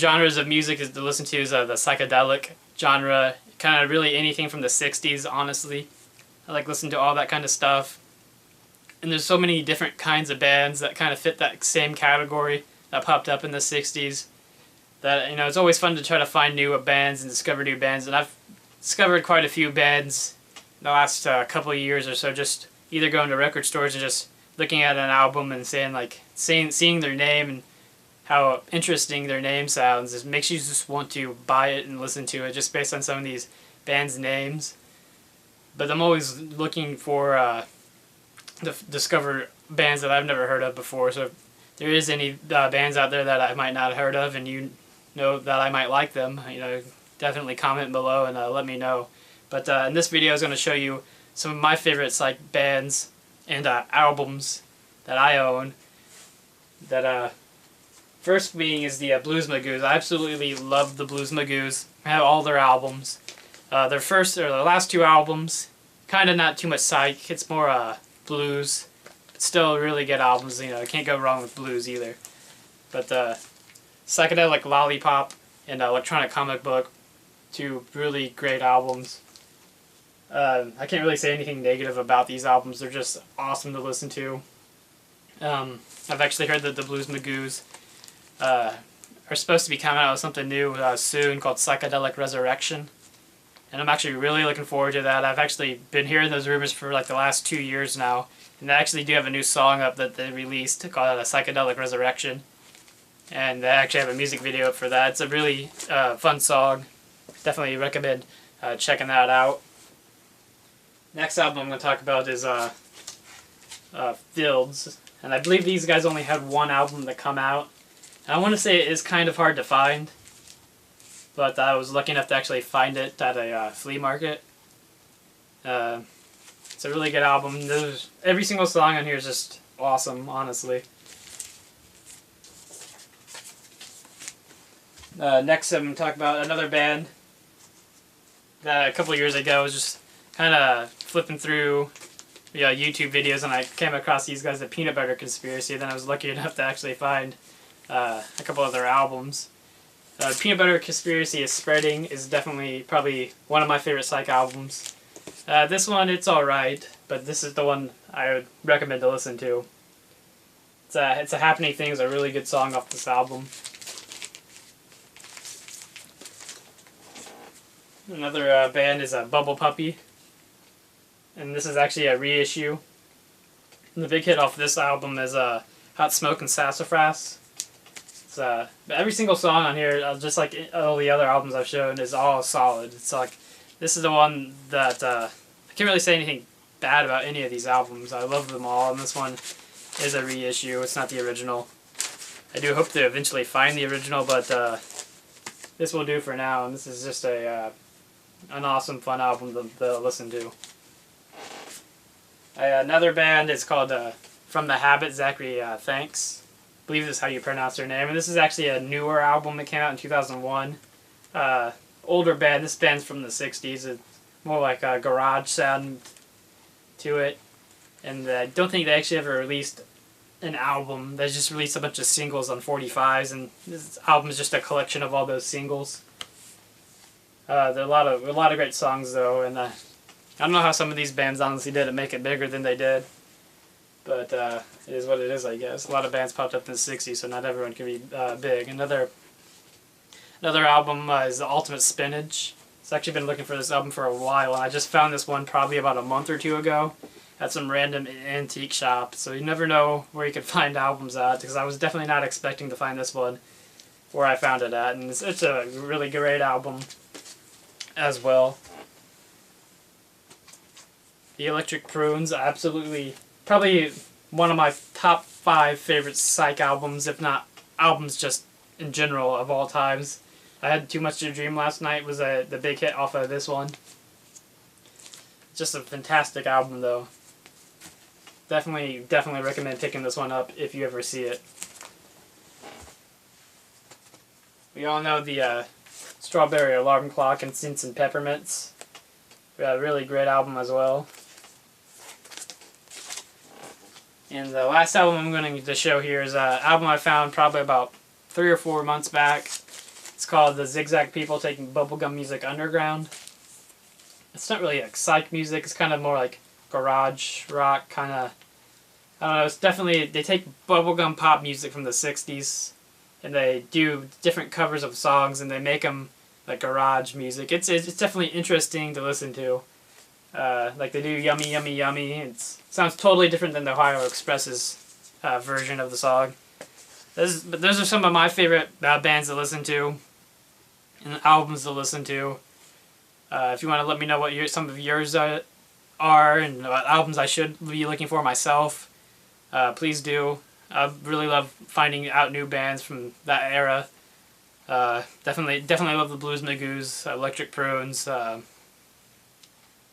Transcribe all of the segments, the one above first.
genres of music is to listen to is the psychedelic genre, kind of really anything from the 60s, honestly. I like listening to all that kind of stuff. And there's so many different kinds of bands that kind of fit that same category that popped up in the 60s that, it's always fun to try to find new bands and discover new bands. And I've discovered quite a few bands in the last couple of years or so, just either going to record stores and just looking at an album and seeing their name and how interesting their name sounds. It makes you just want to buy it and listen to it just based on some of these bands' names. But I'm always looking for discover bands that I've never heard of before. So if there is any bands out there that I might not have heard of and you know that I might like them, definitely comment below and let me know. But in this video I was going to show you some of my favorite psych bands and albums that I own. That first being is the Blues Magoos. I absolutely love the Blues Magoos. I have all their albums. Their last two albums, kind of not too much psych. It's more blues. It's still really good albums. Can't go wrong with blues either. But Psychedelic Lollipop and Electronic Comic Book, two really great albums. I can't really say anything negative about these albums. They're just awesome to listen to. I've actually heard that the Blues Magoos are supposed to be coming out with something new soon called Psychedelic Resurrection. And I'm actually really looking forward to that. I've actually been hearing those rumors for like the last 2 years now. And they actually do have a new song up that they released called Psychedelic Resurrection. And they actually have a music video up for that. It's a really fun song. Definitely recommend checking that out. Next album I'm going to talk about is Fields. And I believe these guys only had one album to come out. And I want to say it is kind of hard to find. But I was lucky enough to actually find it at a flea market. It's a really good album. Every single song on here is just awesome, honestly. Next I'm going to talk about another band that a couple years ago was just kind of flipping through YouTube videos and I came across these guys, the Peanut Butter Conspiracy, and then I was lucky enough to actually find a couple of their albums. Peanut Butter Conspiracy is Spreading is definitely probably one of my favorite psych albums. This one, it's alright, but this is the one I would recommend to listen to. It's a Happening Thing is a really good song off this album. Another band is Bubble Puppy, and this is actually a reissue. And the big hit off this album is Hot Smoke and Sassafras. Every single song on here, just like all the other albums I've shown, is all solid. It's like, this is the one that, I can't really say anything bad about any of these albums. I love them all, and this one is a reissue. It's not the original. I do hope to eventually find the original, but this will do for now, and this is just an awesome, fun album to listen to. Another band is called From the Habit, Zachary Thanks. I believe this is how you pronounce their name. And this is actually a newer album that came out in 2001. Older band. This band's from the 60s. It's more like a garage sound to it. And I don't think they actually ever released an album. They just released a bunch of singles on 45s. And this album is just a collection of all those singles. There are a lot of great songs though. And I don't know how some of these bands honestly didn't make it bigger than they did. But it is what it is, I guess. A lot of bands popped up in the 60s, so not everyone can be big. Another album is The Ultimate Spinach. I've actually been looking for this album for a while, and I just found this one probably about a month or two ago at some random antique shop. So you never know where you could find albums at, because I was definitely not expecting to find this one where I found it at. And it's a really great album as well. The Electric Prunes, absolutely... probably one of my top 5 favorite psych albums, if not albums just in general of all times. I Had Too Much to Dream last night was the big hit off of this one. Just a fantastic album though. Definitely recommend picking this one up if you ever see it. We all know the Strawberry Alarm Clock and Scents and Peppermints. A really great album as well. And the last album I'm going to show here is an album I found probably about 3 or 4 months back. It's called The Zigzag People Taking Bubblegum Music Underground. It's not really like psych music. It's kind of more like garage rock kind of. I don't know. It's definitely, they take bubblegum pop music from the 60s and they do different covers of songs and they make them like garage music. It's definitely interesting to listen to. Like they do Yummy Yummy Yummy. It sounds totally different than the Ohio Express's version of the song. But those are some of my favorite bands to listen to and albums to listen to. If you want to let me know what some of yours are and what albums I should be looking for myself, please do. I really love finding out new bands from that era. Definitely love the Blues Magoos, Electric Prunes,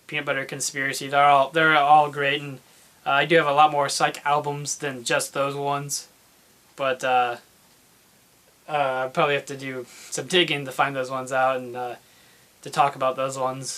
Peanut Butter Conspiracy. They're all great, and I do have a lot more Psych albums than just those ones. But I probably have to do some digging to find those ones out and to talk about those ones.